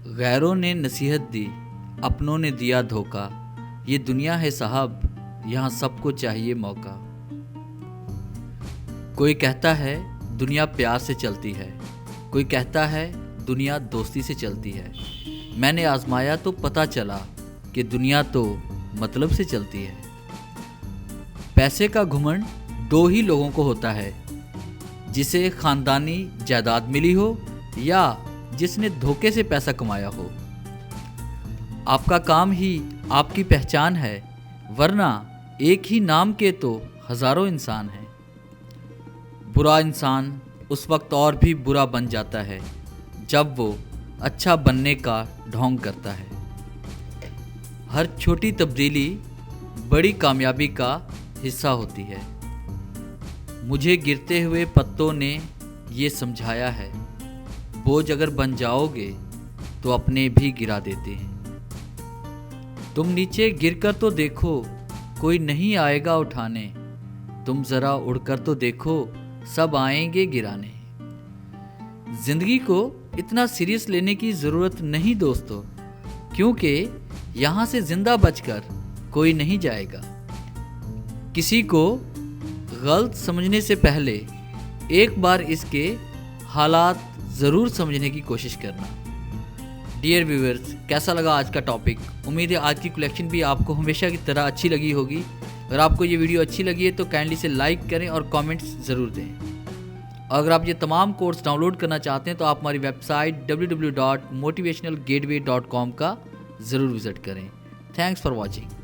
غیروں نے نصیحت دی، اپنوں نے دیا دھوکا، یہ دنیا ہے صاحب، یہاں سب کو چاہیے موقع۔ کوئی کہتا ہے دنیا پیار سے چلتی ہے، کوئی کہتا ہے دنیا دوستی سے چلتی ہے۔ میں نے آزمایا تو پتہ چلا کہ دنیا تو مطلب سے چلتی ہے۔ پیسے کا گھمنڈ دو ہی لوگوں کو ہوتا ہے، جسے خاندانی جائیداد ملی ہو یا جس نے دھوکے سے پیسہ کمایا ہو۔ آپ کا کام ہی آپ کی پہچان ہے، ورنہ ایک ہی نام کے تو ہزاروں انسان ہیں۔ برا انسان اس وقت اور بھی برا بن جاتا ہے جب وہ اچھا بننے کا ڈھونگ کرتا ہے۔ ہر چھوٹی تبدیلی بڑی کامیابی کا حصہ ہوتی ہے۔ مجھے گرتے ہوئے پتوں نے یہ سمجھایا ہے، بوجھ اگر بن جاؤ گے تو اپنے بھی گرا دیتے ہیں۔ تم نیچے گر کر تو دیکھو، کوئی نہیں آئے گا اٹھانے، تم ذرا اڑ کر تو دیکھو، سب آئیں گے گرانے۔ زندگی کو اتنا سیریس لینے کی ضرورت نہیں دوستو، کیونکہ یہاں سے زندہ بچ کر کوئی نہیں جائے گا۔ کسی کو غلط سمجھنے سے پہلے ایک بار اس کے حالات ضرور سمجھنے کی کوشش کرنا۔ ڈیئر ویورز، کیسا لگا آج کا ٹاپک؟ امید ہے آج کی کلیکشن بھی آپ کو ہمیشہ کی طرح اچھی لگی ہوگی۔ اگر آپ کو یہ ویڈیو اچھی لگی ہے تو کائنڈلی سے لائک کریں اور کامنٹس ضرور دیں۔ اور اگر آپ یہ تمام کورس ڈاؤن لوڈ کرنا چاہتے ہیں تو آپ ہماری ویب سائٹ www.motivationalgateway.com کا ضرور وزٹ کریں۔ Thanks for watching.